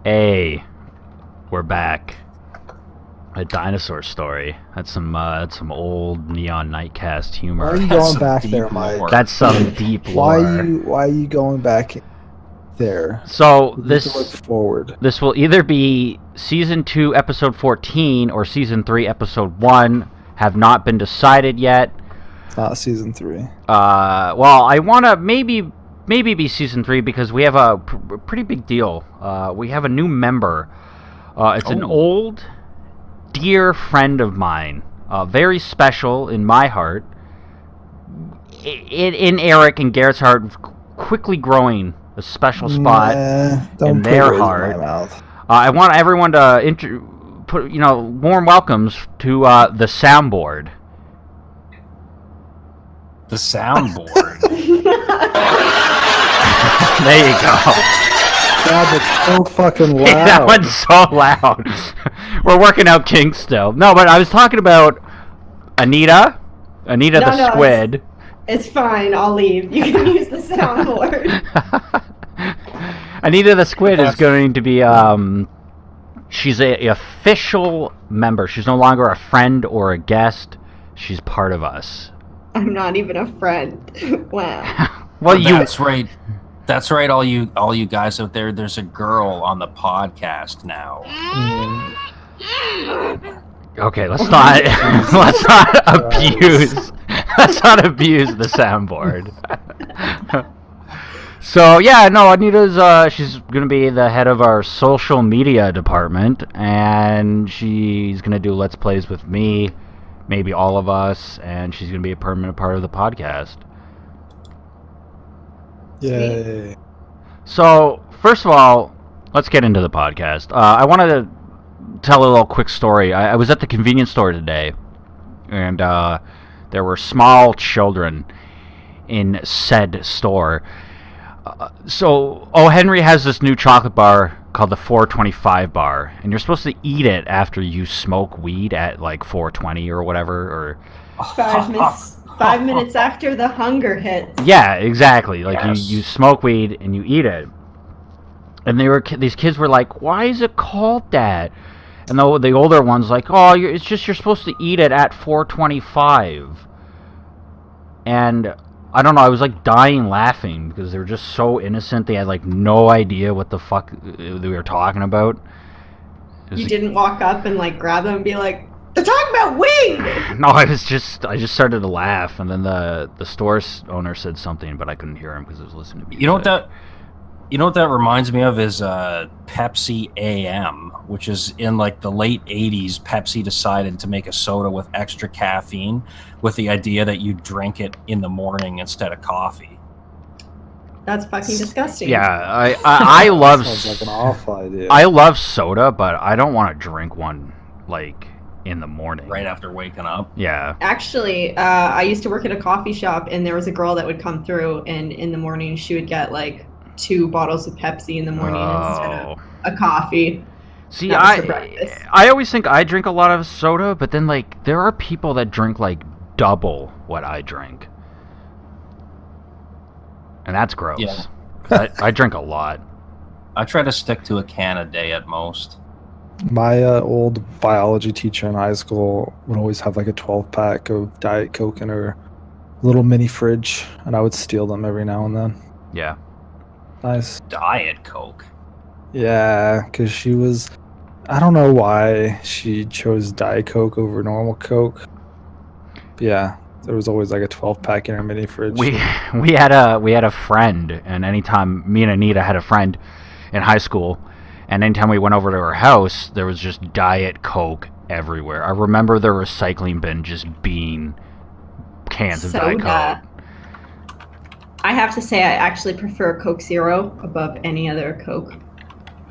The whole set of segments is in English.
Hey, we're back. A dinosaur story. That's some old Neon Nightcast humor. Why are you going back there, Mike? That's some deep Why lore. are you going back there? So You need to look forward. this will either be season 2 episode 14 or season 3 episode 1. Have not been decided yet. It's not season 3. Well, I want to maybe be season 3 because we have a pretty big deal. We have a new member. It's an old, dear friend of mine. Very special in my heart. In Eric and Garrett's heart, quickly growing a special spot in their heart. In my mouth. I want everyone to put warm welcomes to the soundboard. The soundboard. There you go. God, that's so fucking loud. Hey, that one's so loud. We're working out kinks still. No, but I was talking about Anita the squid. It's fine. I'll leave. You can use the soundboard. Anita the squid is going to be she's a official member. She's no longer a friend or a guest. She's part of us. I'm not even a friend. Wow. Well, That's right, all you guys out there. There's a girl on the podcast now. Okay, let's not abuse the soundboard. So yeah, no, Anita's she's gonna be the head of our social media department, and she's gonna do Let's Plays with me, maybe all of us, and she's gonna be a permanent part of the podcast. Yay. So, first of all, let's get into the podcast. I wanted to tell a little quick story. I was at the convenience store today, and there were small children in said store. So, O. Henry has this new chocolate bar called the 425 bar, and you're supposed to eat it after you smoke weed at like 420 or whatever, or 5 minutes after the hunger hits. yeah, exactly. Like Yes. you smoke weed and you eat it. And these kids were like, "Why is it called that?" And the older one's like, "Oh, it's just you're supposed to eat it at 425." And I don't know, I was like dying laughing because they were just so innocent. They had like no idea what the fuck we were talking about. You didn't walk up and like grab them and be like, "They're talking about weed!" No, I just started to laugh, and then the store owner said something, but I couldn't hear him because I was listening to music. You know what that reminds me of is Pepsi AM, which is in like the late 80s. Pepsi decided to make a soda with extra caffeine with the idea that you drink it in the morning instead of coffee. That's fucking disgusting. Yeah, I love Sounds like an awful idea. I love soda, but I don't want to drink one like in the morning. Right after waking up. Yeah. Actually, I used to work at a coffee shop, and there was a girl that would come through, and in the morning she would get like 2 bottles of Pepsi in the morning instead of a coffee. See, That was her breakfast. I always think I drink a lot of soda, but then like there are people that drink like double what I drink, and that's gross. Yeah. I drink a lot. I try to stick to a can a day at most. My old biology teacher in high school would always have like a 12-pack of Diet Coke in her little mini fridge, and I would steal them every now and then. Yeah. Nice. Diet Coke. Yeah, because she was... I don't know why she chose Diet Coke over normal Coke. But yeah, there was always like a 12-pack in her mini fridge. We had a friend, and anytime me and Anita had a friend in high school, and anytime we went over to her house, there was just Diet Coke everywhere. I remember the recycling bin just being cans of Diet Coke. I have to say, I actually prefer Coke Zero above any other Coke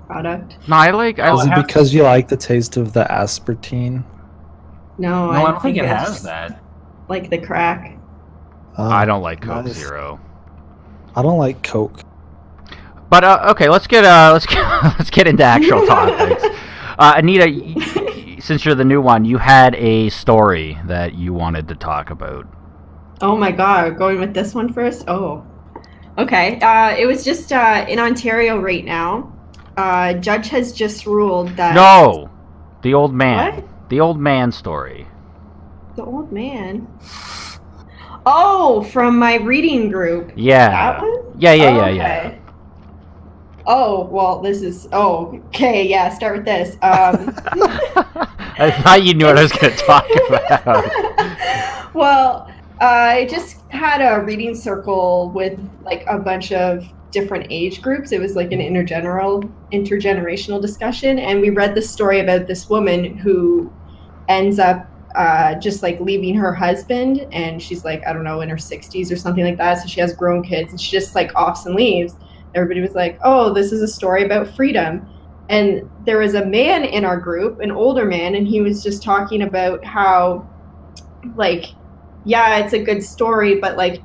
product. No, I like. Is it because you like the taste of the aspartame? No, I don't think it it's has that. like the crack. I don't like Coke nice. Zero. I don't like Coke. But okay, let's get into actual topics. Anita, since you're the new one, you had a story that you wanted to talk about. Oh my god, going with this one first? Oh. Okay. It was just in Ontario right now. Judge has just ruled that... No! The old man. What? The old man story. The old man? Oh, from my reading group. Yeah. That one? Yeah. Oh, well, this is... Oh, okay, yeah, start with this. I thought you knew what I was going to talk about. Well, I just had a reading circle with, like, a bunch of different age groups. It was, like, an intergenerational discussion, and we read the story about this woman who ends up just, like, leaving her husband, and she's, like, I don't know, in her 60s or something like that, so she has grown kids, and she just, like, offs and leaves. Everybody was like, oh, this is a story about freedom. And there was a man in our group, an older man, and he was just talking about how, like, yeah, it's a good story, but, like,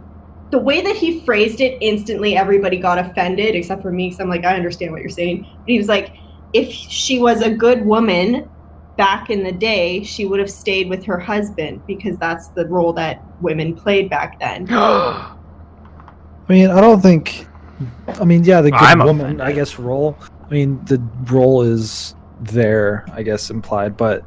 the way that he phrased it, instantly everybody got offended, except for me, because I'm like, I understand what you're saying. But he was like, if she was a good woman back in the day, she would have stayed with her husband, because that's the role that women played back then. I mean, I don't think... I mean, yeah, the good I'm woman, offended. I guess, role. I mean, the role is there, I guess, implied, but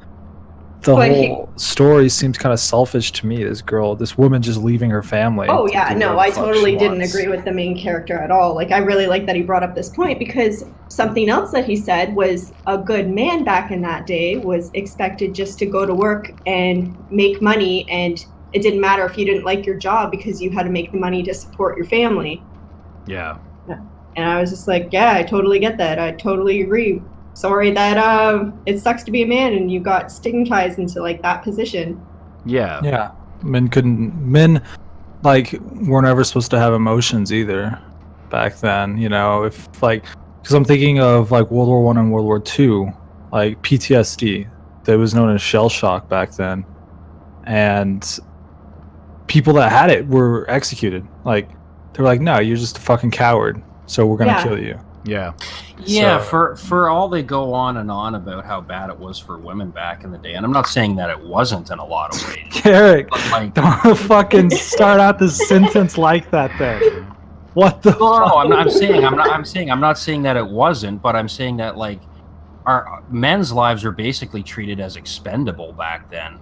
the But whole story seems kind of selfish to me. This woman just leaving her family. Oh to yeah, do no, whatever I the fuck totally she didn't wants. agree with the main character at all. Like, I really like that he brought up this point, because something else that he said was a good man back in that day was expected just to go to work and make money, and it didn't matter if you didn't like your job because you had to make the money to support your family. Yeah. And I was just like, yeah, I totally get that. I totally agree. Sorry that it sucks to be a man and you got stigmatized into, like, that position. Yeah. Yeah, men like weren't ever supposed to have emotions either back then. You know, if like, because I'm thinking of like World War I and World War II, like PTSD that was known as shell shock back then, and people that had it were executed. Like they were like, no, you're just a fucking coward, so we're gonna kill you. Yeah. Yeah, So- for all they go on and on about how bad it was for women back in the day, and I'm not saying that it wasn't in a lot of ways. Eric, But, like, don't fucking start out this sentence like that. Then what the? no, fuck? I'm not saying that it wasn't, but I'm saying that, like, our men's lives were basically treated as expendable back then.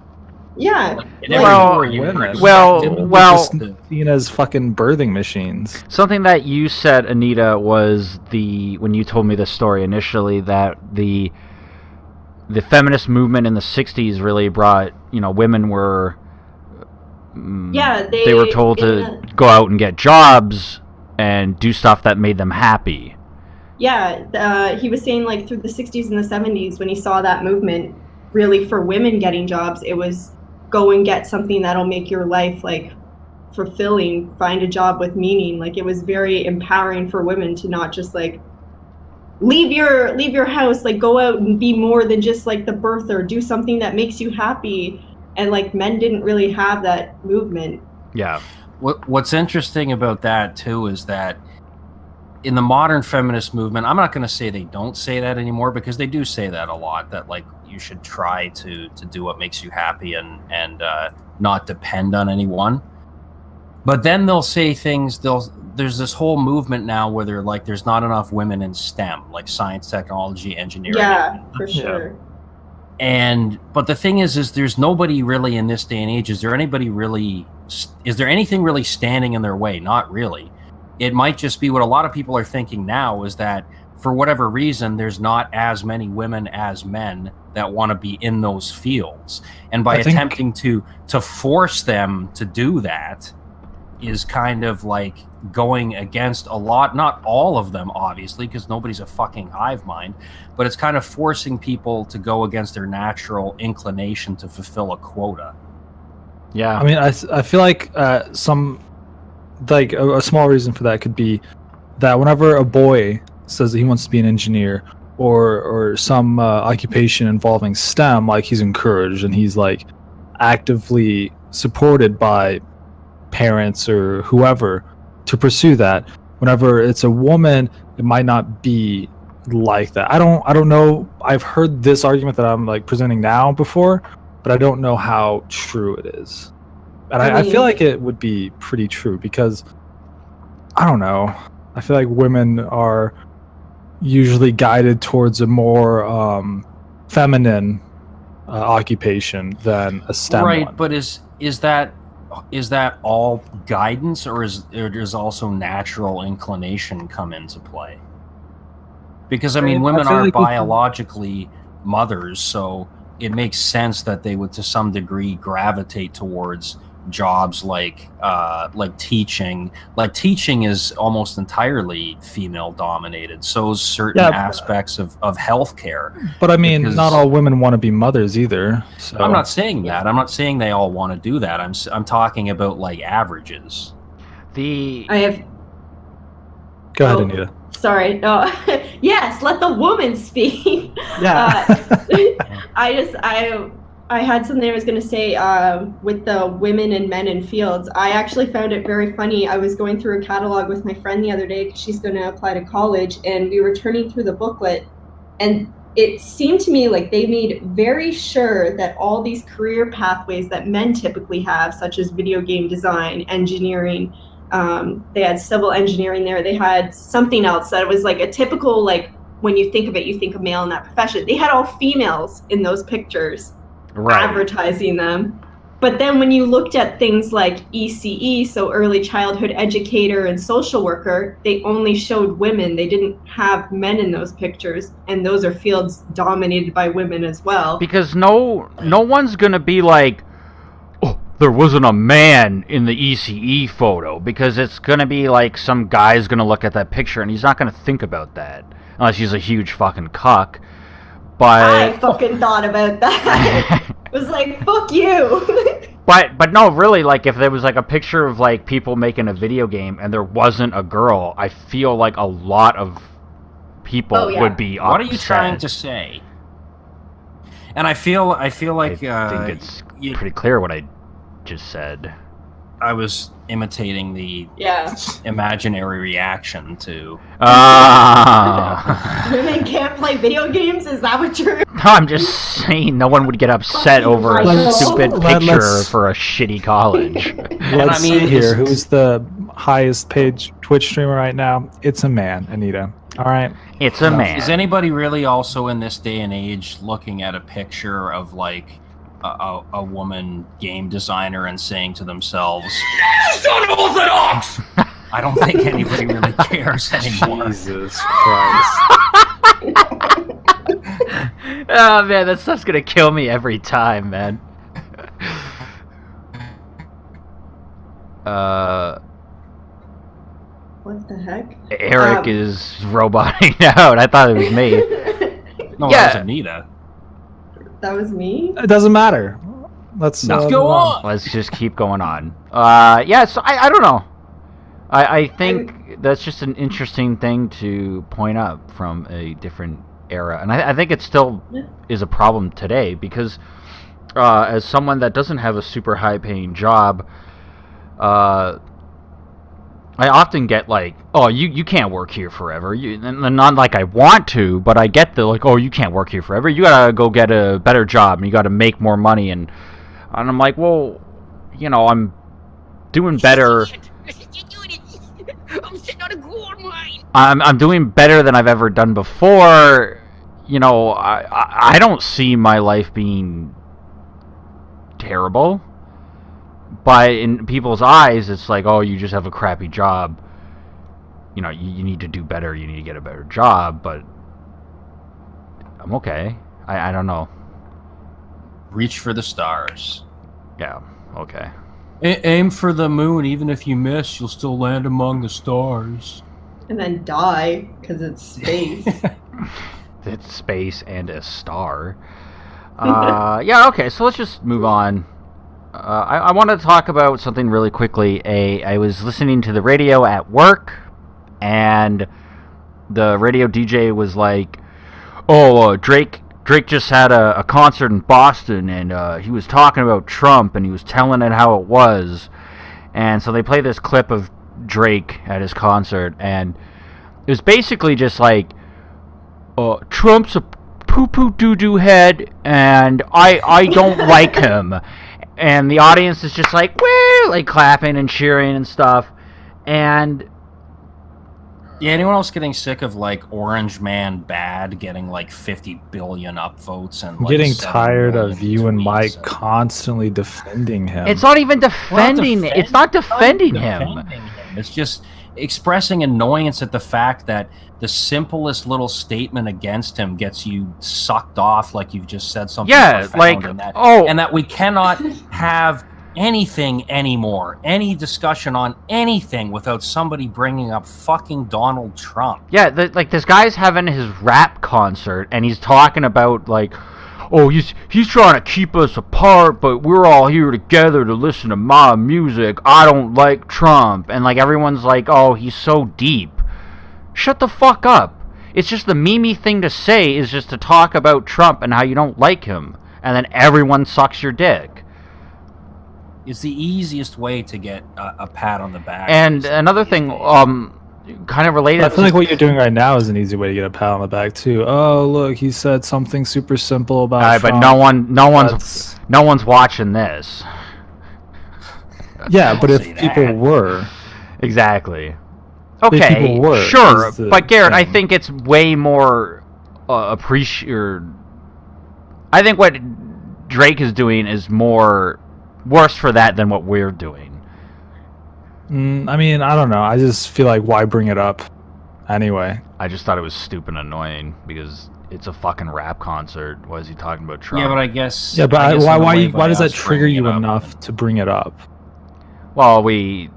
Yeah. In Well, everywhere you were well, expected well- to- Seen as fucking birthing machines. Something that you said, Anita, was when you told me this story initially, that the feminist movement in the 60s really brought, women were Yeah, they were told to go out and get jobs and do stuff that made them happy. Yeah, he was saying, like, through the 60s and the 70s, when he saw that movement, really for women getting jobs, it was go and get something that'll make your life, like, fulfilling, find a job with meaning. Like, it was very empowering for women to not just, like, leave your house, like, go out and be more than just, like, the birther, do something that makes you happy. And, like, men didn't really have that movement. Yeah. What's interesting about that too is that in the modern feminist movement, I'm not going to say they don't say that anymore, because they do say that a lot, that, like, you should try to do what makes you happy and not depend on anyone. But then they'll say things, there's this whole movement now where they're like, there's not enough women in STEM, like science, technology, engineering. Yeah, for sure. But the thing is there's nobody really in this day and age. Is there anything really standing in their way? Not really. It might just be what a lot of people are thinking now, is that for whatever reason, there's not as many women as men that want to be in those fields. And by attempting to force them to do that is kind of like going against a lot, not all of them, obviously, because nobody's a fucking hive mind, but it's kind of forcing people to go against their natural inclination to fulfill a quota. Yeah. I mean, I feel like a small reason for that could be that whenever a boy says that he wants to be an engineer or some occupation involving STEM, like, he's encouraged and he's, like, actively supported by parents or whoever to pursue that. Whenever it's a woman, it might not be like that. I don't know. I've heard this argument that I'm, like, presenting now before, but I don't know how true it is. And I feel like it would be pretty true, because I don't know. I feel like women are usually guided towards a more feminine occupation than a STEM right, one. but is that all guidance, or does also natural inclination come into play? Because I mean, I women feel are like biologically mothers, so it makes sense that they would, to some degree, gravitate towards jobs like teaching. Like teaching is almost entirely female dominated. So is certain aspects of healthcare. But I mean, Because- not all women want to be mothers either. So I'm not saying that. I'm not saying they all want to do that. I'm talking about like averages. The I have. Go ahead, Oh. Anita. Sorry. No. Yes, let the woman speak. Yeah. I had something I was going to say with the women and men in fields. I actually found it very funny. I was going through a catalog with my friend the other day because she's going to apply to college, and we were turning through the booklet, and it seemed to me like they made very sure that all these career pathways that men typically have, such as video game design, engineering, they had civil engineering there. They had something else that was like a typical, like when you think of it, you think of male in that profession. They had all females in those pictures advertising them. But then when you looked at things like ECE, so early childhood educator and social worker, they only showed women. They didn't have men in those pictures. And those are fields dominated by women as well. Because no one's going to be like, oh, there wasn't a man in the ECE photo, because it's going to be like some guy's going to look at that picture and he's not going to think about that unless he's a huge fucking cuck. But I fucking thought about that. It was like, fuck you. but no, really, like if there was like a picture of like people making a video game and there wasn't a girl, I feel like a lot of people would be upset. What are you trying to say? And I feel like I think it's pretty clear what I just said. I was imitating the imaginary reaction to. Women can't play video games? Is that what you're... No, I'm just saying no one would get upset over a stupid picture for a shitty college. Let's see here. Who's the highest paid Twitch streamer right now? It's a man, Anita. All right. It's a man. Is anybody really also in this day and age looking at a picture of like a woman game designer and saying to themselves, "Yes, unorthodox"? I don't think anybody really cares anymore. Jesus Christ. Oh man, that stuff's gonna kill me every time, man. What the heck? Eric is roboting out. I thought it was me. No, that was Anita. That was me? It doesn't matter. Let's go on. Let's just keep going on. So I don't know. I think that's just an interesting thing to point up from a different era. And I think it still is a problem today because as someone that doesn't have a super high-paying job, I often get like, oh, you can't work here forever. And not like I want to, but I get the like, oh, you can't work here forever. You gotta go get a better job and you gotta make more money. And I'm like, well, you know, I'm doing better. I'm sitting on a gold mine. I'm doing better than I've ever done before. You know, I don't see my life being terrible. But in people's eyes, it's like, oh, you just have a crappy job. You know, you need to do better. You need to get a better job. But I'm okay. I don't know. Reach for the stars. Yeah, okay. Aim for the moon. Even if you miss, you'll still land among the stars. And then die, because it's space. It's space and a star. Yeah, okay, so let's just move on. I want to talk about something really quickly. I was listening to the radio at work, and the radio DJ was like, oh, Drake just had a concert in Boston, and he was talking about Trump, and he was telling it how it was. And so they play this clip of Drake at his concert, and it was basically just like, Trump's a poo-poo doo-doo head, and I don't like him. And the audience is just like, woo, like clapping and cheering and stuff. And Yeah, anyone else getting sick of like Orange Man Bad getting like 50 billion upvotes and I'm like getting 7 tired million of you and tweets Mike constantly defending him. It's not even defending. It's not defending him. It's just expressing annoyance at the fact that the simplest little statement against him gets you sucked off, like you've just said something. Yeah, like and that, oh, and that we cannot have anything anymore, any discussion on anything without somebody bringing up fucking Donald Trump. yeah, like this guy's having his rap concert and he's talking about like, oh, he's trying to keep us apart, but we're all here together to listen to my music. I don't like Trump, and like everyone's like, oh, he's so deep. Shut the fuck up. It's just the meme thing to say is just to talk about Trump and how you don't like him, and then everyone sucks your dick. It's the easiest way to get a pat on the back. And another thing, kind of related. I feel like what you're doing right now is an easy way to get a pat on the back too. Oh, look, he said something super simple about Trump. But no one's watching this. Yeah, but if people were, exactly. If Okay, people were, sure, is the but Garrett, I thing. think it's way more appreciated. I think what Drake is doing is more worse for that than what we're doing. I mean, I don't know. I just feel like why bring it up anyway? I just thought it was stupid and annoying because it's a fucking rap concert. Why is he talking about Trump? Yeah, but I guess. Yeah, but I guess in a way why does by that us trigger bringing you it up- enough to bring it up? Well, we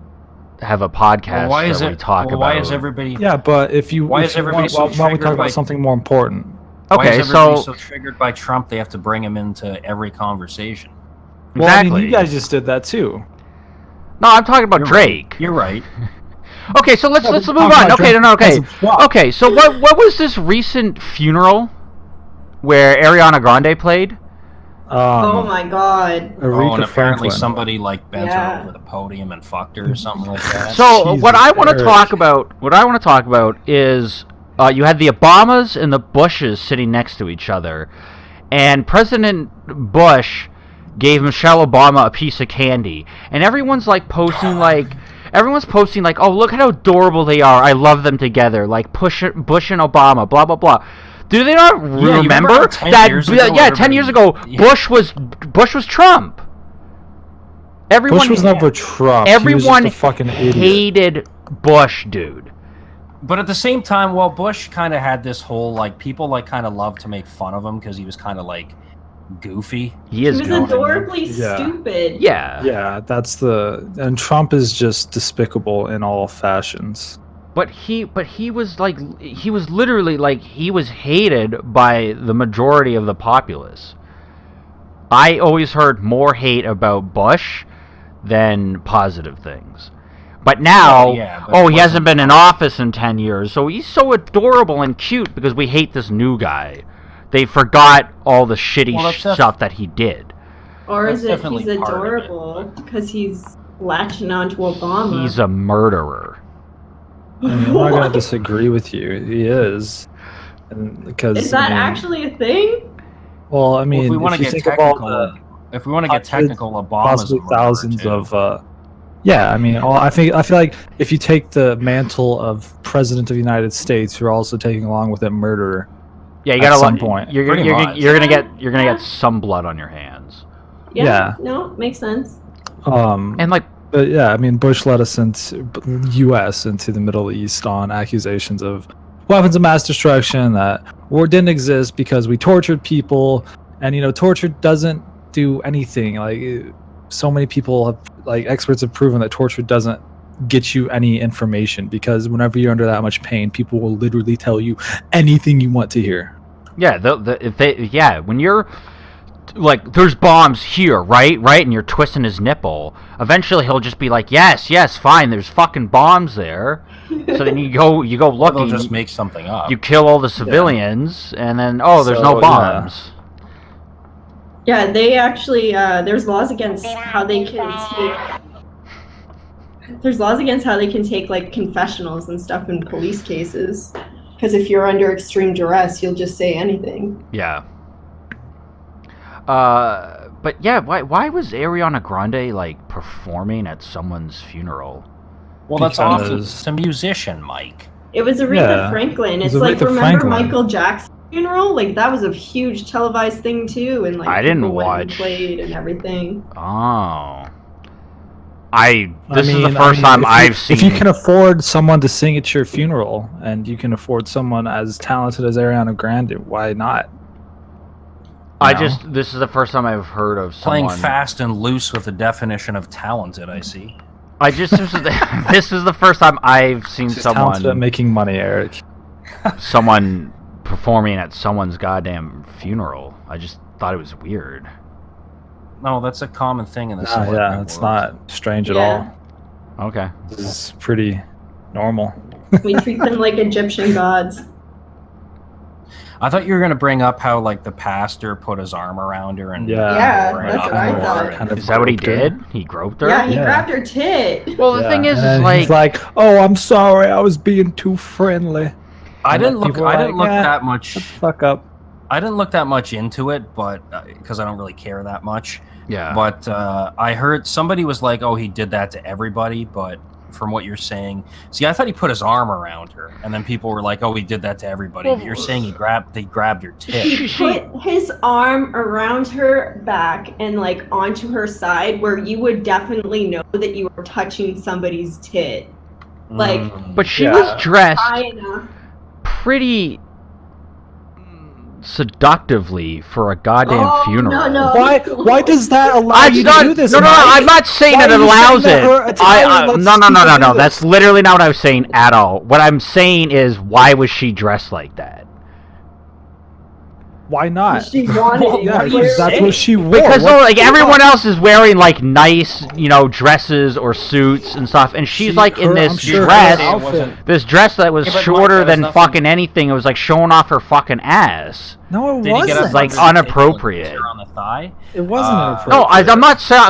have a podcast Why is that we it? talk about. Why is everybody? Yeah, but if you Why if is you everybody want, so why don't we triggered talk about by- something more important? Why Okay, is everybody so so triggered by Trump they have to bring him into every conversation? Well, I mean, exactly. you guys just did that too. No, I'm talking about You're Drake. Right. You're right. Okay, so let's No, move but talk on. about Okay, Drake no, okay, as a flop. okay. So what was this recent funeral where Ariana Grande played? Oh my god. Aretha And apparently Franklin. somebody like bent Yeah. her over the podium and fucked her or something like that. So Jesus, what I want to Eric. talk about, is you had the Obamas and the Bushes sitting next to each other, and President Bush gave Michelle Obama a piece of candy, and everyone's posting like, oh, look how adorable they are. I love them together. Like Bush and Obama, blah blah blah. Do they not you remember remember how 10 that? years ago, Yeah, 10 years ago, everybody- Bush was Trump. Everyone Bush was never Trump. Everyone he was just a fucking idiot. hated Bush, dude. But at the same time, well, Bush kind of had this whole like people like kind of loved to make fun of him because he was kind of like goofy. He is He was goofy. adorably Yeah. stupid. Yeah. Yeah, and Trump is just despicable in all fashions. But he was literally like he was hated by the majority of the populace. I always heard more hate about Bush than positive things. But now, Yeah, but it he hasn't wasn't- been in office in 10 years, so he's so adorable and cute because we hate this new guy. They forgot all the shitty Well, that's stuff that he did. Or That's is it definitely he's part of it, adorable because he's latching onto Obama? He's a murderer. I mean, I'm not gonna disagree with you. He is, and because Is that I mean, actually a thing? Well, I mean, if we want to you get think of all technical, the if we want to get hundreds, technical, Obama's possibly a murderer, thousands too. of. Yeah, I mean, I feel like if you take the mantle of President of the United States, you're also taking along with it murderer. Yeah, you At gotta some point. You're Pretty much. gonna get some blood on your hands. Yeah. No, makes sense. And like, But yeah, I mean, Bush led us into U.S. into the Middle East on accusations of weapons of mass destruction that war didn't exist because we tortured people, and torture doesn't do anything. Like so many people have, like experts have proven that torture doesn't get you any information because whenever you're under that much pain, people will literally tell you anything you want to hear. yeah, when you're like, there's bombs here, right, and you're twisting his nipple. Eventually, he'll just be like, yes, fine. There's fucking bombs there. So then you go Or looking. they'll just make something up. You kill all the civilians, and then there's So, no yeah. bombs. Yeah, they actually there's laws against how they can take. There's laws against how they can take like confessionals and stuff in police cases. Because if you're under extreme duress, you'll just say anything. Yeah. But yeah, why was Ariana Grande like performing at someone's funeral? Well, that's awesome. Because- It's a musician, Mike. It was Aretha Yeah, Franklin. it was It's like, Aretha remember Franklin. Michael Jackson's funeral? Like, that was a huge televised thing, too. And, like, I didn't people went and watch. played and everything. Oh. This is the I first mean, time if I've seen. If you can afford someone to sing at your funeral, and you can afford someone as talented as Ariana Grande, why not? This is the first time I've heard of Playing someone. fast and loose with the definition of talented, I see. This is the first time I've seen She's talented at someone making money, Eric. performing at someone's goddamn funeral. I just thought it was weird. No, that's a common thing in the Yeah, celebrity it's world. not strange at Yeah. all. Okay. This is pretty normal. We treat them like Egyptian gods. I thought you were going to bring up how, like, the pastor put his arm around her and Yeah, bore it that's up what I more thought. and- Kind of Is that what he groped her. did? He groped her? Yeah, he Yeah. grabbed her tit. Well, the thing is And like, he's like, "Oh, I'm sorry, I was being too friendly." I And didn't then look. people I are didn't like, look "Eh, that Shut the much. fuck up. I didn't look that much into it, but because I don't really care that much. yeah. But I heard somebody was like, "Oh, he did that to everybody." But from what you're saying, see, I thought he put his arm around her, and then people were like, "Oh, he did that to everybody." Well, But you're saying they grabbed her tit. He put his arm around her back and like onto her side, where you would definitely know that you were touching somebody's tit. Like, But she Yeah. was dressed high enough. pretty seductively for a goddamn Oh, funeral. no. Why does that allow I'm you not, to do this? no, Mike? I'm not saying Why that it are you saying allows that it. her attire lets No. people do That's this? literally not what I was saying at all. What I'm saying is, why was she dressed like that? Why not? She wanted it. Yeah, What are you because that's saying? what she wore. Because What- like everyone else is wearing like nice, dresses or suits and stuff, and she's like in I'm this sure her dress, outfit- this dress that was Yeah, but Mike, shorter that has than nothing- fucking anything. It was like showing off her fucking ass. No, it Did he get wasn't. up like under the table and inappropriate. kiss her on the thigh? It wasn't Uh, inappropriate. No, I'm not saying.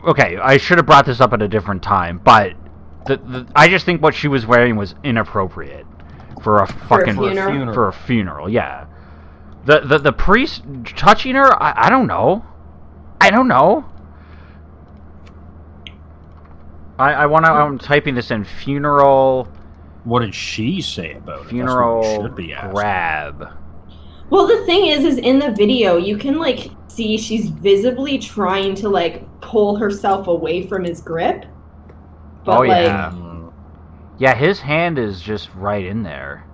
Okay. I should have brought this up at a different time, but I just think what she was wearing was inappropriate for a fucking funeral. for a funeral. Yeah, the priest touching her. I don't know. I'm typing this in. Funeral What did she say about it? That's what we funeral should be asking. grab. Well, the thing is in the video, you can like see she's visibly trying to like pull herself away from his grip. But, Oh, like, yeah. Yeah, his hand is just right in there.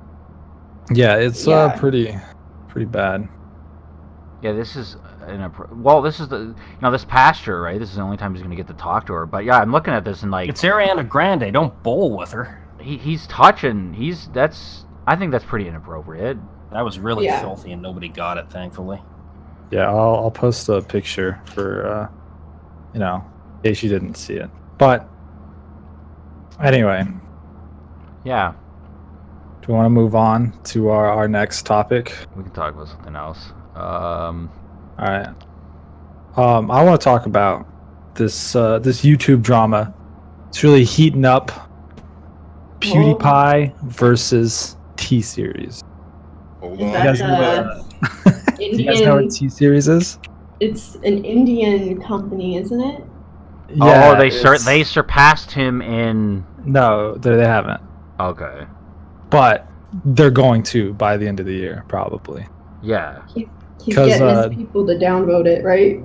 Yeah, it's Yeah. pretty bad. Yeah, this is this is this pastor, right? This is the only time he's gonna get to talk to her. But yeah, I'm looking at this and like It's Ariana Grande. Don't bowl with her. he's touching. I think that's pretty inappropriate. That was really Yeah. filthy, and nobody got it, thankfully. Yeah, I'll post a picture for in case you didn't see it. But anyway, Yeah, do we want to move on to our next topic? we can talk about something else. All right. I want to talk about this YouTube drama. It's really heating up. PewDiePie versus T-Series. is You that guys know do you guys know Indian? what T-Series is? It's an Indian company, isn't it? Oh, it's- they surpassed him in. No, they haven't. Okay. But they're going to by the end of the year, probably. Yeah. He's 'Cause, getting his people to downvote it, right?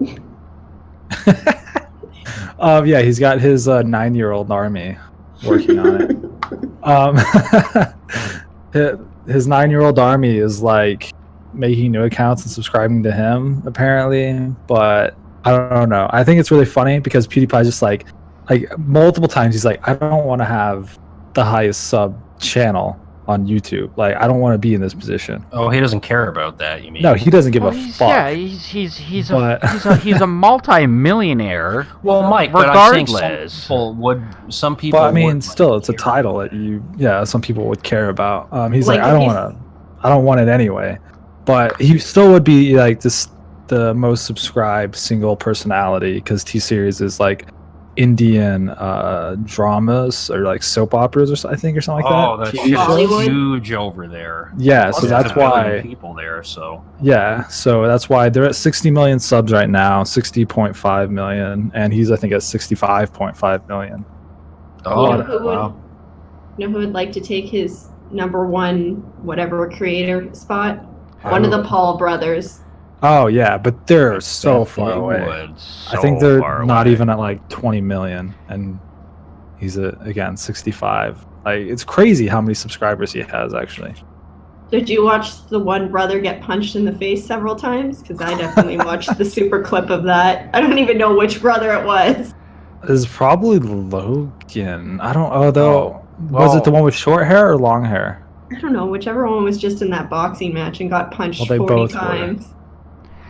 Yeah, he's got his 9-year-old army working on it. His 9-year-old army is like making new accounts and subscribing to him, apparently. But I don't know. I think it's really funny because PewDiePie just like multiple times he's like, I don't want to have the highest sub channel on YouTube. Like, I don't want to be in this position. Oh, he doesn't care about that, you mean? No, he doesn't give a fuck. Yeah, he's But- a multi-millionaire. Well, Mike, but I think Regardless. some people But I mean, would, still, like, it's a care. title that some people would care about. He's Like, like, I he's- don't want it anyway. But he still would be like the most subscribed single personality because T-Series is like Indian dramas or like soap operas or something like Oh, that. that's TV shows. Hollywood. huge over there. Yeah, so Plus, that's there's a billion why. people there. So Yeah, so that's why they're at 60 million subs right now, 60.5 million, and he's I think at 65.5 million. oh, You know who wow. would like to take his #1 whatever creator spot. One of the Paul brothers. Oh yeah, but they're so far They away. would. I think they're far not away. even at like 20 million, and he's again 65. Like it's crazy how many subscribers he has actually. Did you watch the one brother get punched in the face several times? Because I definitely watched the super clip of that. I don't even know which brother it was. It's probably Logan. I don't know though. well- Was it the one with short hair or long hair? I don't know, whichever one was just in that boxing match and got punched Well, they 40 both were. times.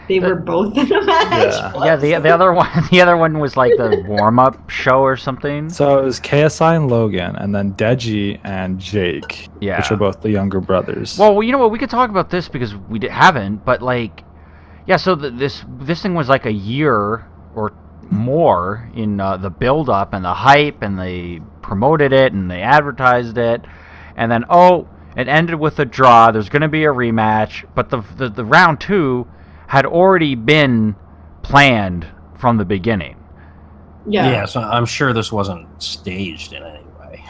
They were both in a match. Yeah. Yeah, the other one, the other one was like the warm up show or something. So it was KSI and Logan, and then Deji and Jake, Yeah. which are both the younger brothers. Well, you know what? We could talk about this because we haven't, but like, yeah. So this thing was like a year or more in the build up and the hype, and they promoted it and they advertised it, and then it ended with a draw. There's going to be a rematch, but the round 2 had already been planned from the beginning. Yeah. So I'm sure this wasn't staged in any way.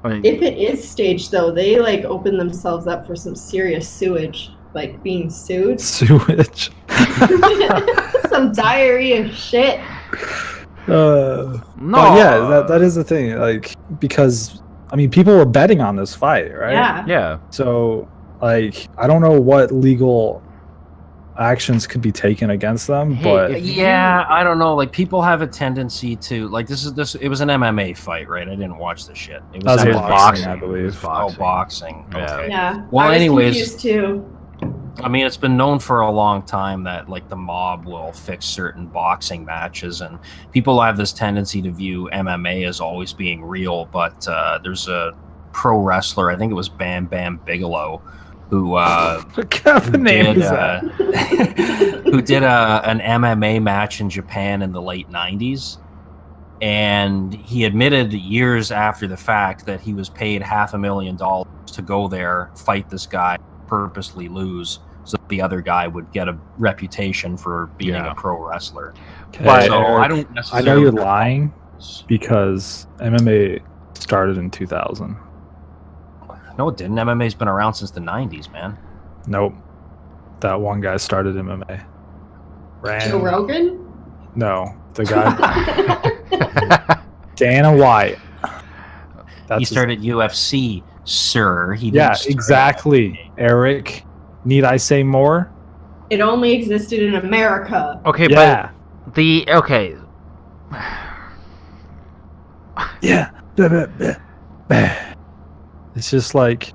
I mean, If it is staged, though, they like open themselves up for some serious sewage, like being sued. Sewage. Some diarrhea shit. no, But yeah, that is the thing. Like, because I mean, people were betting on this fight, right? Yeah. yeah. So, like, I don't know what legal actions could be taken against them, Hey, but if- Yeah, I don't know. Like people have a tendency to like this. It was an MMA fight, right? I didn't watch the shit. It That was It was boxing, I It was believe. boxing. Yeah. Okay. Yeah. Well, I was anyways- confused too. I mean, it's been known for a long time that like the mob will fix certain boxing matches, and people have this tendency to view MMA as always being real. But there's a pro wrestler, I think it was Bam Bam Bigelow, who what kind of name did is that? who did an MMA match in Japan in the late '90s, and he admitted years after the fact that he was paid $500,000 to go there, fight this guy, purposely lose, so that the other guy would get a reputation for being Yeah. a pro wrestler. Okay, So Eric, I don't I necessarily. know you're lying because MMA started in 2000. No, it didn't. MMA's been around since the '90s, man. Nope. That one guy started MMA. Joe Rogan? No, the guy Dana White. That's He his- started UFC, sir. He Yeah, didn't start exactly. Eric, need I say more? It only existed in America. Okay, Yeah. but okay. Yeah. It's just like,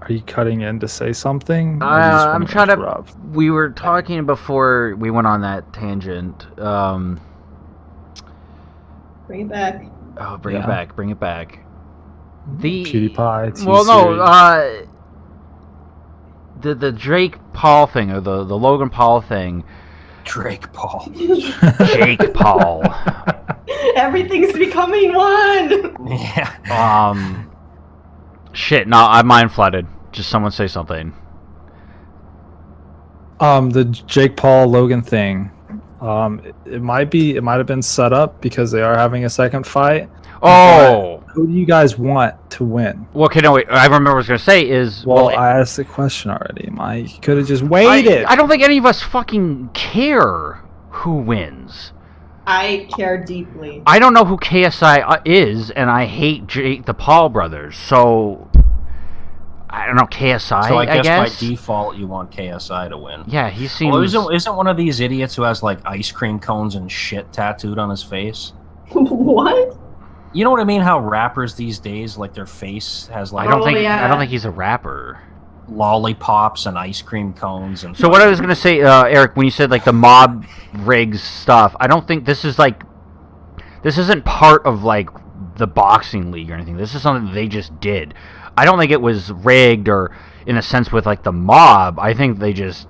are you cutting in to say something? Or you just I'm wanna trying to. interrupt? We were talking before we went on that tangent. Bring it back. Bring it Yeah. back. Bring it back. The PewDiePie. Well, no. T-Series. The Drake Paul thing or the Logan Paul thing. Drake Paul. Jake Paul. Everything's becoming one. Yeah. Shit. No, I'm mind flooded. Just someone say something. The Jake Paul Logan thing. It might have been set up because they are having a second fight. Oh. Who do you guys want to win? Well, okay, no, wait. I remember what I was going to say is... Well, I asked the question already, Mike. You could have just waited. I don't think any of us fucking care who wins. I care deeply. I don't know who KSI is, and I hate the Paul brothers, so... I don't know, KSI, So I guess by guess? default you want KSI to win. Yeah, he seems... Well, isn't one of these idiots who has like ice cream cones and shit tattooed on his face? What? You know what I mean? How rappers these days, like their face has I like don't think yeah. I don't think he's a rapper. lollipops and ice cream cones and. So what I was gonna say, Eric, when you said like the mob rigs stuff, I don't think this isn't part of like the boxing league or anything. This is something they just did. I don't think it was rigged or in a sense with like the mob. I think they just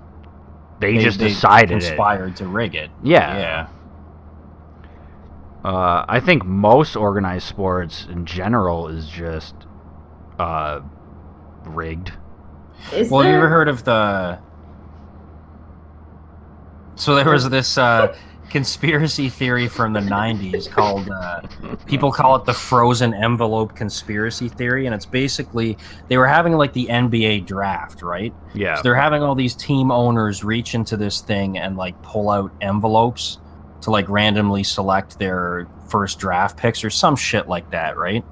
decided it. Conspired to rig it. Yeah. Yeah. I think most organized sports in general is just rigged. Is Well, you there? ever heard of the? So there was this conspiracy theory from the 90s called people call it the frozen envelope conspiracy theory, and it's basically they were having like the NBA draft, right? Yeah. So they're having all these team owners reach into this thing and like pull out envelopes to like randomly select their first draft picks or some shit like that, right?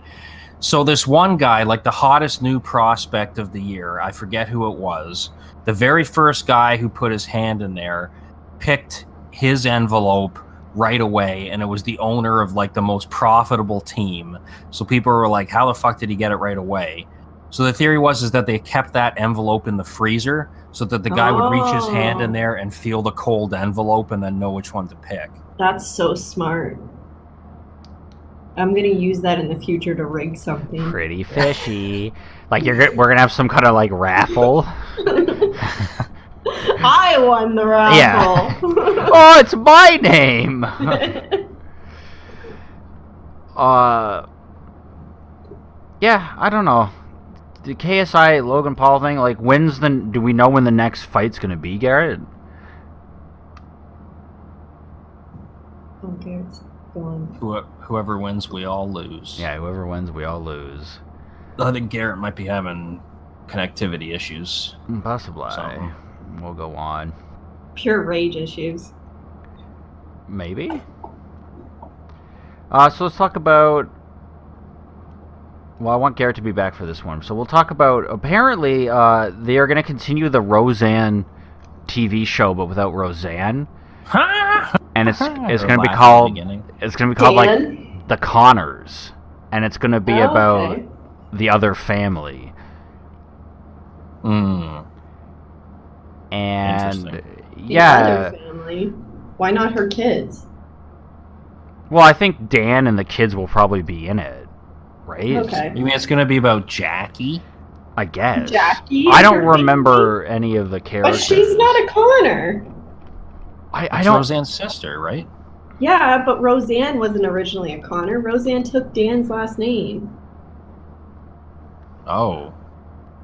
So this one guy, like the hottest new prospect of the year, I forget who it was, the very first guy who put his hand in there picked his envelope right away, and it was the owner of like the most profitable team. So people were like, how the fuck did he get it right away? So the theory was that they kept that envelope in the freezer so that the guy would reach his hand in there and feel the cold envelope and then know which one to pick. That's so smart. I'm gonna use that in the future to rig something. Pretty fishy. Like we're gonna have some kind of like raffle. I won the raffle. Yeah. Oh, it's my name. Yeah, I don't know. The KSI Logan Paul thing, like, do we know when the next fight's gonna be, Garrett? Okay, it's gone. Whoever wins, we all lose. Yeah, whoever wins, we all lose. I think Garrett might be having connectivity issues. Possibly. So. We'll go on. Pure rage issues. Maybe. So let's talk about... Well, I want Garrett to be back for this one. So we'll talk about... Apparently, they are going to continue the Roseanne TV show, but without Roseanne. And it's going to be called... It's going to be called, like, The Connors. And it's going to be about the other family. And yeah, the other family. Why not her kids? Well, I think Dan and the kids will probably be in it, right? Okay. You mean it's going to be about Jackie? I guess. Jackie? I don't remember any of the characters. But she's not a Connor. I don't. Roseanne's sister, right? Yeah, but Roseanne wasn't originally a Connor. Roseanne took Dan's last name. Oh.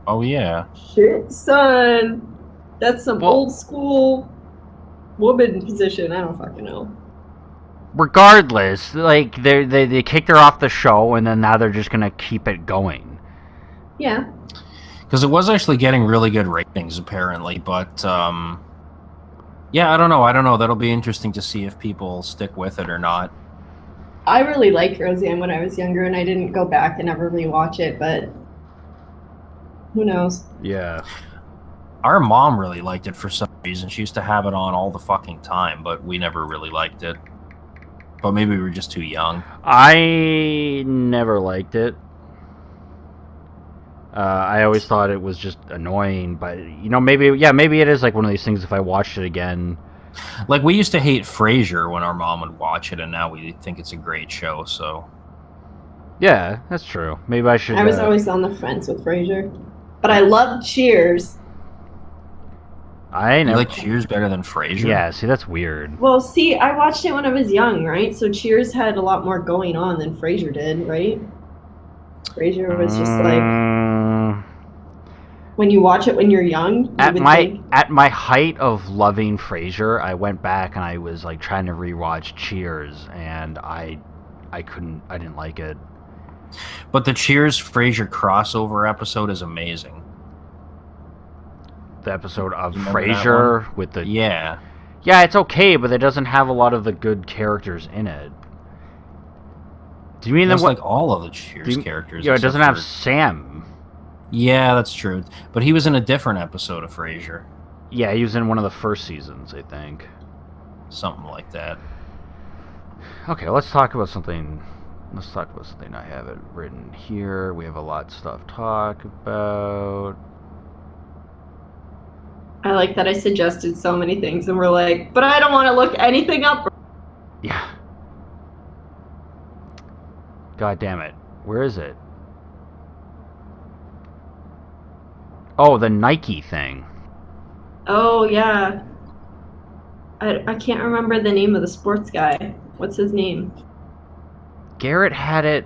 Oh, yeah. Shit, son. That's some old school woman position. I don't fucking know. Regardless, like they kicked her off the show, and then now they're just gonna keep it going. Yeah. Because it was actually getting really good ratings, apparently. But yeah, I don't know. That'll be interesting to see if people stick with it or not. I really liked Roseanne when I was younger, and I didn't go back and ever rewatch it. But who knows? Yeah. Our mom really liked it for some reason. She used to have it on all the fucking time, but we never really liked it. But maybe we were just too young. I never liked it. I always thought it was just annoying, but, you know, maybe it is like one of these things if I watched it again. Like, we used to hate Frasier when our mom would watch it, and now we think it's a great show, so... Yeah, that's true. Maybe I should... I was always on the fence with Frasier. But I loved Cheers. You like Cheers better than Frasier? Yeah, see, that's weird. Well, see, I watched it when I was young, right? So Cheers had a lot more going on than Frasier did, right? Frasier was just like... When you watch it when you're young, at my height of loving Frasier, I went back and I was like trying to rewatch Cheers, and I didn't like it. But the Cheers Frasier crossover episode is amazing. The episode of Frasier with the... Yeah, it's okay, but it doesn't have a lot of the good characters in it. Do you mean that's like all of the Cheers characters? Yeah, it doesn't have Sam. Yeah, that's true. But he was in a different episode of Frasier. Yeah, he was in one of the first seasons, I think. Something like that. Okay, let's talk about something. I have it written here. We have a lot of stuff to talk about. I like that I suggested so many things, and we're like, but I don't want to look anything up. Yeah. God damn it. Where is it? Oh, the Nike thing. Oh, yeah. I can't remember the name of the sports guy. What's his name? Garrett had it.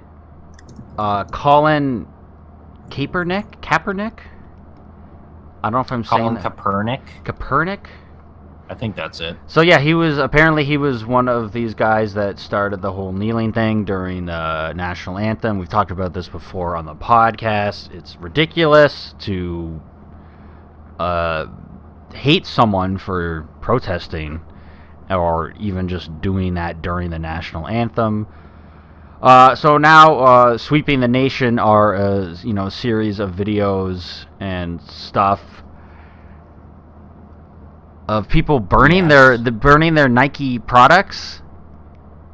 Colin Kaepernick? I don't know if I'm saying Colin that. Kaepernick? Kaepernick? I think that's it. So yeah, he was one of these guys that started the whole kneeling thing during the national anthem. We've talked about this before on the podcast. It's ridiculous to hate someone for protesting or even just doing that during the national anthem. So now, sweeping the nation are a series of videos and stuff of people burning their Nike products.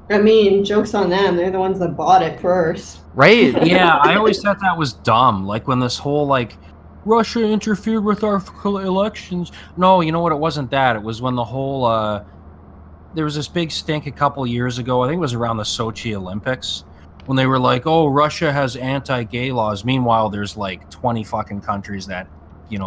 I mean, joke's on them. They're the ones that bought it first. Right? Yeah, I always thought that was dumb. Like when this whole Russia interfered with our elections. No, you know what? It wasn't that. It was when the whole there was this big stink a couple years ago. I think it was around the Sochi Olympics when they were like, "Oh, Russia has anti-gay laws." Meanwhile, there's 20 fucking countries that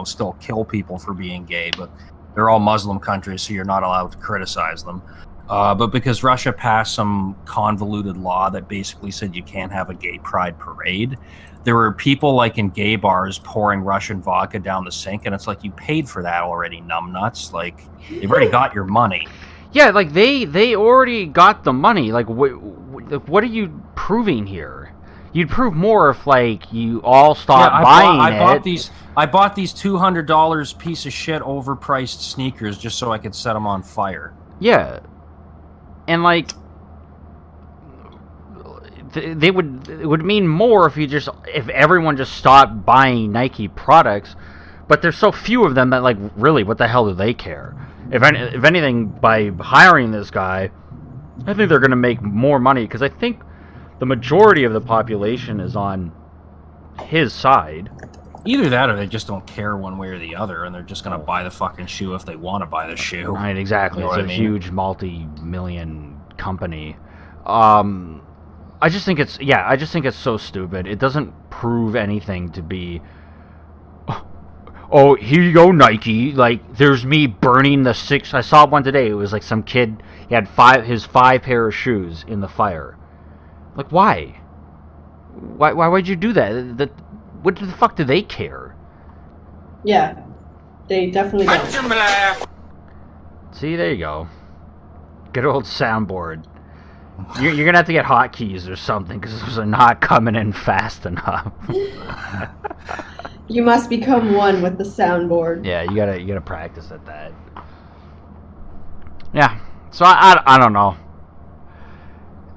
still kill people for being gay, but they're all Muslim countries, so you're not allowed to criticize them. But because Russia passed some convoluted law that basically said you can't have a gay pride parade, there were people in gay bars pouring Russian vodka down the sink, and it's like, you paid for that already, numbnuts. They've already got your money. Yeah, they already got the money. What are you proving here? You'd prove more if you all stopped buying it. I bought these $200 piece of shit overpriced sneakers just so I could set them on fire. Yeah, and it would mean more if everyone just stopped buying Nike products. But there's so few of them that really, what the hell do they care? If anything, by hiring this guy, I think they're going to make more money, because I think the majority of the population is on his side. Either that or they just don't care one way or the other, and they're just going to buy the fucking shoe if they want to buy the shoe. Right, exactly. It's a huge multi-million company. I just think it's so stupid. It doesn't prove anything to be, oh, here you go, Nike. There's me burning the 6. I saw one today. It was some kid. He had his 5 pair of shoes in the fire. Why? Why would you do that? What the fuck do they care? Yeah, they definitely don't. See, there you go. Good old soundboard. You're going to have to get hotkeys or something, because those are not coming in fast enough. You must become one with the soundboard. Yeah, you gotta practice at that. Yeah, so I don't know.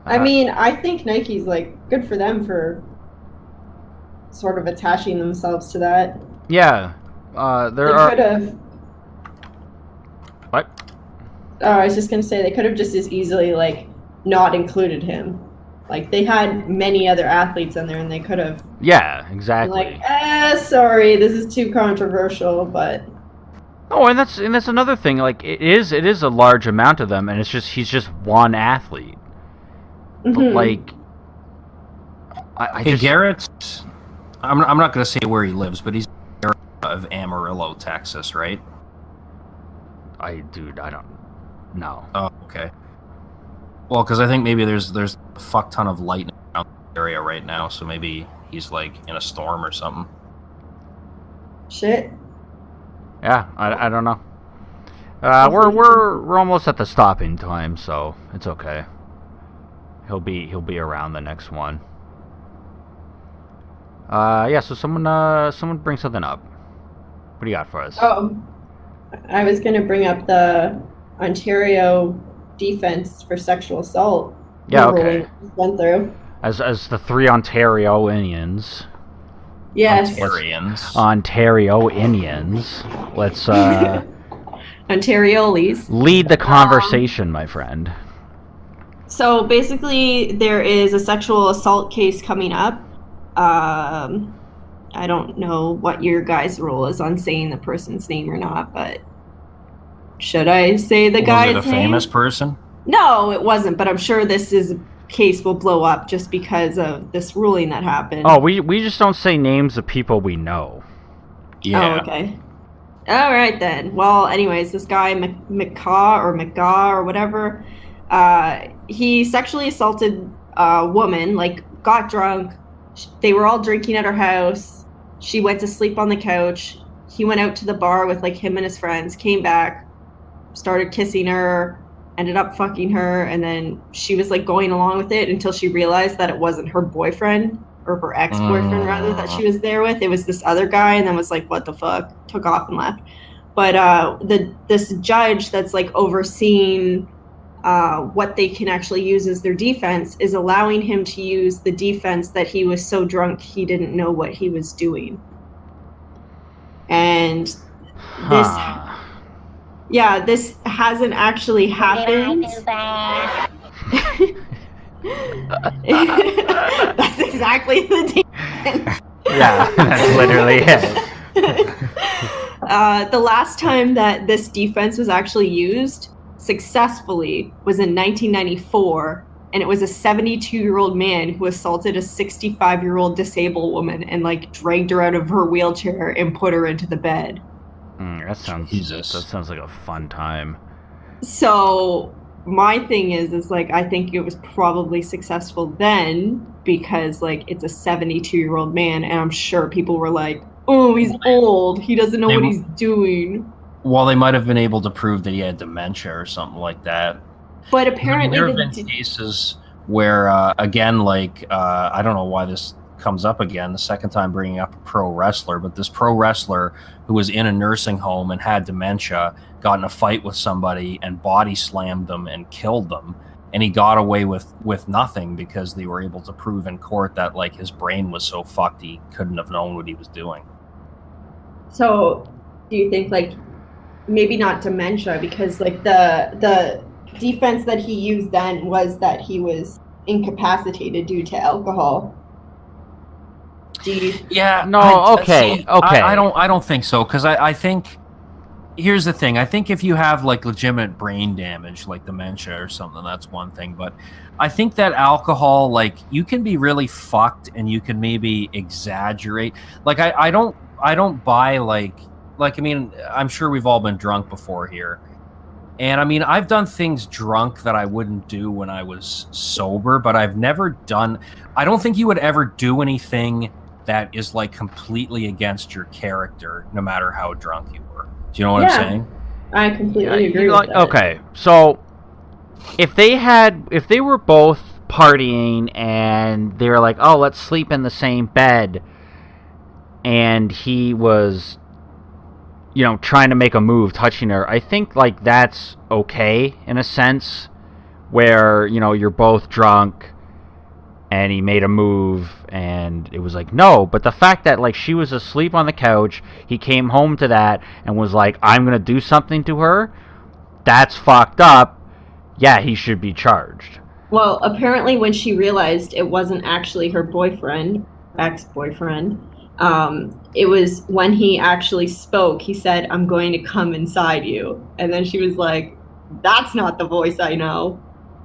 I mean, I think Nike's good for them for sort of attaching themselves to that. Yeah, They could have. What? Oh, I was just gonna say they could have just as easily not included him. They had many other athletes in there, and they could have. Yeah, exactly. Sorry, this is too controversial, but. Oh, and that's another thing. It is a large amount of them, and he's just one athlete. Mm-hmm. But Garrett. I'm not going to say where he lives, but he's of Amarillo, Texas, right? I don't know. Oh, okay. Well, because I think maybe there's a fuck ton of lightning around the area right now, so maybe he's in a storm or something. Shit. Yeah, I don't know. We're almost at the stopping time, so it's okay. He'll be around the next one. Yeah. So someone bring something up. What do you got for us? Oh, I was gonna bring up the Ontario defense for sexual assault. Yeah. Okay. Went through. As the 3 Ontarioans. Yes. Ontarioans. Let's Ontariolis. Lead the conversation, my friend. So basically, there is a sexual assault case coming up. I don't know what your guys' rule is on saying the person's name or not, but should I say the guy's name? Was it a famous person? No, it wasn't, but I'm sure this case will blow up just because of this ruling that happened. Oh, we just don't say names of people we know. Yeah. Oh, okay. All right, then. Well, anyways, this guy, McGaw or whatever, he sexually assaulted a woman, got drunk. They were all drinking at her house. She went to sleep on the couch. He went out to the bar with him and his friends, came back, started kissing her, ended up fucking her, and then she was like going along with it until she realized that it wasn't her boyfriend or her ex-boyfriend rather that she was there with. It was this other guy, and then was like, what the fuck, took off and left. But this judge that's like overseeing what they can actually use as their defense is allowing him to use the defense that he was so drunk he didn't know what he was doing. And this this hasn't actually happened. That's exactly the defense. Yeah, that's literally it. The last time that this defense was actually used successfully was in 1994, and it was a 72-year-old man who assaulted a 65-year-old disabled woman and like dragged her out of her wheelchair and put her into the bed. That sounds like a fun time. So my thing is like, I think it was probably successful then because like it's a 72-year-old man, and I'm sure people were like, oh, he's old, he doesn't know what he's doing. Well, they might have been able to prove that he had dementia or something like that. But apparently there have been cases where, again, like, I don't know why this comes up again, the second time bringing up a pro wrestler, but this pro wrestler who was in a nursing home and had dementia got in a fight with somebody and body slammed them and killed them. And he got away with nothing because they were able to prove in court that like his brain was so fucked he couldn't have known what he was doing. So do you think like maybe not dementia, because like the defense that he used then was that he was incapacitated due to alcohol? Yeah. No. Okay. I don't think so, because I think here's the thing. I think if you have like legitimate brain damage, like dementia or something, that's one thing. But I think that alcohol, like, you can be really fucked and you can maybe exaggerate. Like I don't buy like I mean, I'm sure we've all been drunk before here. And I mean, I've done things drunk that I wouldn't do when I was sober, but I don't think you would ever do anything that is like completely against your character, no matter how drunk you were. Do you know what I'm saying? I completely agree with that. Okay, so if they were both partying and they were like, oh, let's sleep in the same bed, and he was, trying to make a move, touching her, I think like that's okay in a sense, where, you're both drunk and he made a move and it was like, no. But the fact that like she was asleep on the couch, he came home to that and was like, I'm gonna do something to her, that's fucked up. Yeah, he should be charged. Well, apparently when she realized it wasn't actually her ex-boyfriend, it was when he actually spoke. He said, I'm going to come inside you. And then she was like, that's not the voice I know.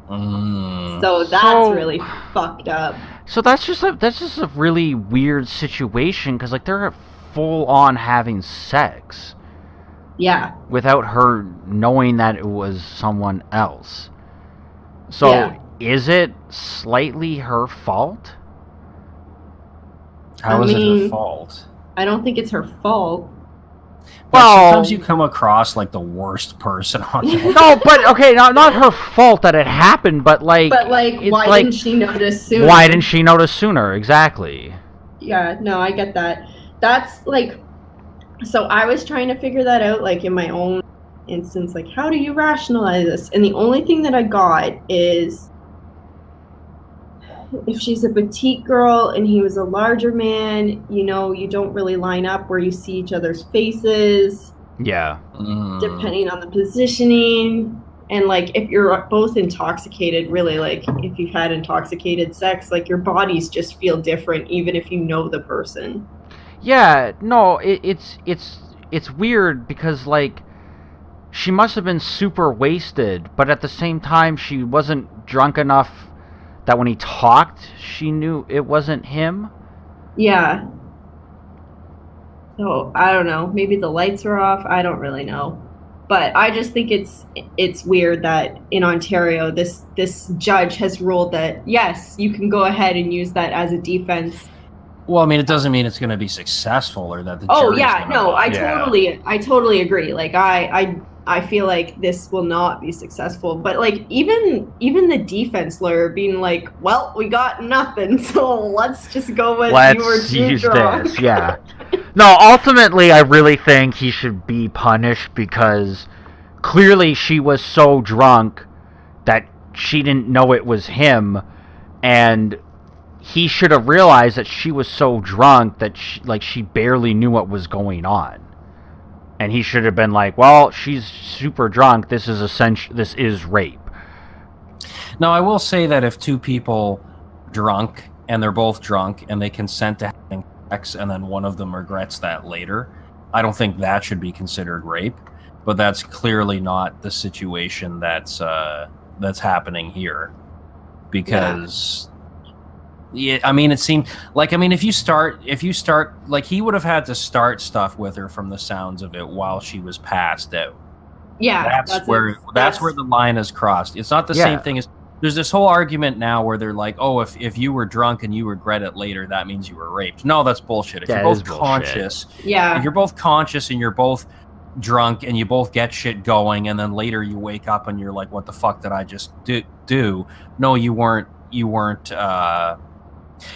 So that's really fucked up. So that's just a really weird situation, because like they're full on having sex. Yeah. Without her knowing that it was someone else. So is it slightly her fault? How is it her fault? I don't think it's her fault. Well, sometimes you come across like the worst person on there. No, but okay, not her fault that it happened, but like, why didn't she notice sooner? Why didn't she notice sooner? Exactly. Yeah, no, I get that. That's like, so I was trying to figure that out, like in my own instance, like how do you rationalize this? And the only thing that I got is, if she's a petite girl and he was a larger man, you don't really line up where you see each other's faces. Yeah. Depending on the positioning. And like if you're both intoxicated, really, like if you've had intoxicated sex, like your bodies just feel different even if you know the person. Yeah, no, it's weird because like she must have been super wasted, but at the same time she wasn't drunk enough that when he talked, she knew it wasn't him? Yeah. So, I don't know. Maybe the lights are off. I don't really know. But I just think it's weird that in Ontario, this judge has ruled that, yes, you can go ahead and use that as a defense. Well, I mean, it doesn't mean it's going to be successful or that the I totally agree. Like, I I feel like this will not be successful. But like even the defense lawyer being like, well, we got nothing, so let's just go with you were Let's too use drunk. this. Yeah. No, ultimately, I really think he should be punished because clearly she was so drunk that she didn't know it was him, and he should have realized that she was so drunk that she barely knew what was going on. And he should have been like, well, she's super drunk. This is rape. Now, I will say that if two people drunk and they're both drunk and they consent to having sex and then one of them regrets that later, I don't think that should be considered rape. But that's clearly not the situation that's happening here. Because yeah, I mean, it seemed like, I mean, if you start, like, he would have had to start stuff with her from the sounds of it while she was passed out. Yeah, that's where the line is crossed. It's not the same thing as, there's this whole argument now where they're like, oh, if you were drunk and you regret it later, that means you were raped. No, that's bullshit. If you're both conscious, if you're both conscious and you're both drunk and you both get shit going, and then later you wake up and you're like, what the fuck did I just do? No, you weren't.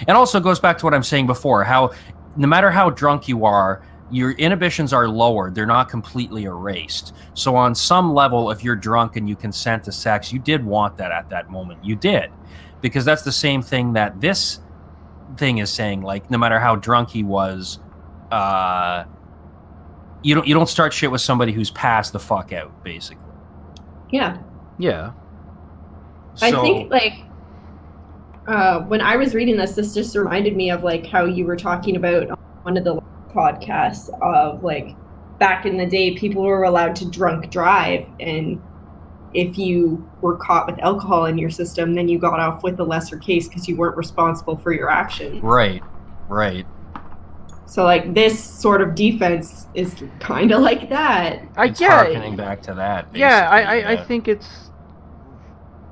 And also goes back to what I'm saying before, how no matter how drunk you are, your inhibitions are lowered. They're not completely erased. So on some level, if you're drunk and you consent to sex, you did want that at that moment. You did. Because that's the same thing that this thing is saying. Like, no matter how drunk he was, you don't start shit with somebody who's passed the fuck out, basically. Yeah. Yeah. So, I think, like, when I was reading this just reminded me of, like, how you were talking about on one of the podcasts of, like, back in the day, people were allowed to drunk drive, and if you were caught with alcohol in your system, then you got off with a lesser case because you weren't responsible for your actions. Right. So, like, this sort of defense is kind of like that. It's harkening back to that. Yeah, I think it's,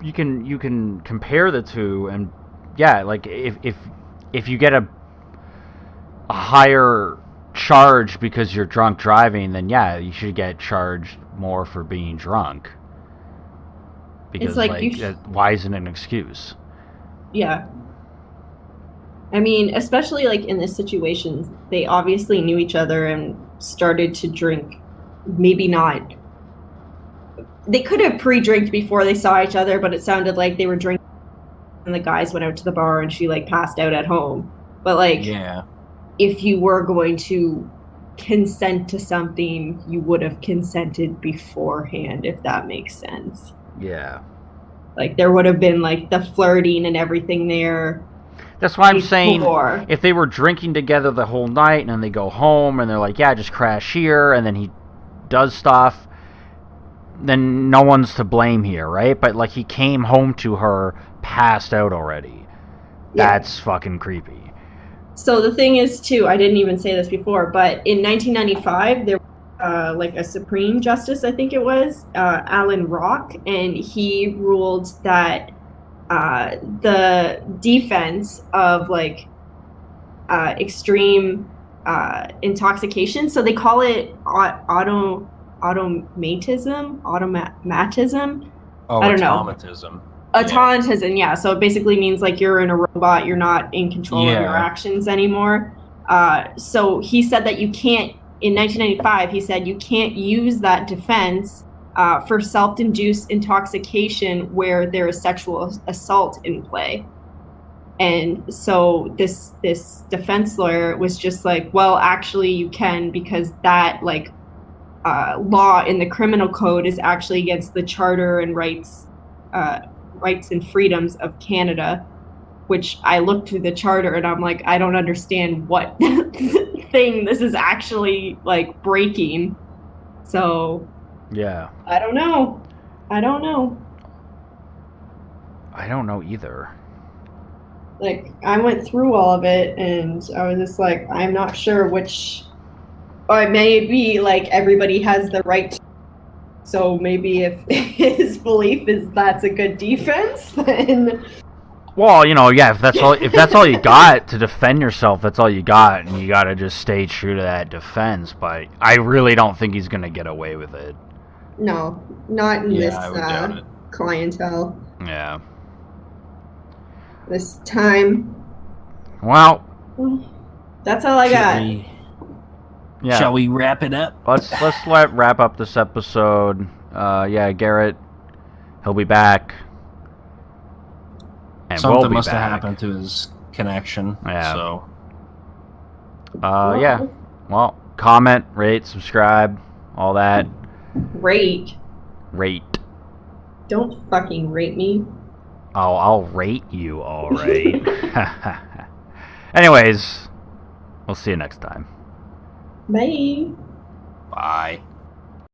you can compare the two, and yeah, like if you get a higher charge because you're drunk driving, then yeah, you should get charged more for being drunk. Because, like why isn't it an excuse? Yeah. I mean, especially, like, in this situation, they obviously knew each other and started to drink. Maybe not. They could have pre-drinked before they saw each other, but it sounded like they were drinking and the guys went out to the bar and she, like, passed out at home. But, like, if you were going to consent to something, you would have consented beforehand, if that makes sense. Yeah. Like, there would have been, like, the flirting and everything there. That's why I'm saying, if they were drinking together the whole night and then they go home and they're like, yeah, just crash here, and then he does stuff, then no one's to blame here, right? But, like, he came home to her passed out already. That's fucking creepy. So the thing is, too, I didn't even say this before, but in 1995, there was, like, a Supreme Justice, I think it was, Alan Rock, and he ruled that the defense of, like, extreme intoxication, so they call it automatism. I don't know. Automatism, yeah. So it basically means, like, you're in a robot, you're not in control of your actions anymore. So he said that you can't, in 1995, he said you can't use that defense for self-induced intoxication where there is sexual assault in play. And so this defense lawyer was just like, well, actually you can, because that, like, law in the criminal code is actually against the Charter and rights and freedoms of Canada, which I looked through the Charter and I'm like, I don't understand what thing this is actually, like, breaking. So yeah, I don't know either. Like, I went through all of it and I was just like, I'm not sure which, or it may be like everybody has the right to, so maybe if his belief is that's a good defense, then, well, you know, yeah, if that's all you got to defend yourself, that's all you got, and you got to just stay true to that defense. But I really don't think he's gonna get away with it. No, not in this I would doubt it. clientele. Yeah. This time. Well, That's all I got. yeah. Shall we wrap it up? Let's wrap up this episode. Yeah, Garrett, he'll be back. And Something we'll be must have back. happened to his connection. Yeah. So Yeah. Well, comment, rate, subscribe, all that. Rate. Rate. Don't fucking rate me. Oh, I'll rate you, all right. Anyways, we'll see you next time. Bye. bye.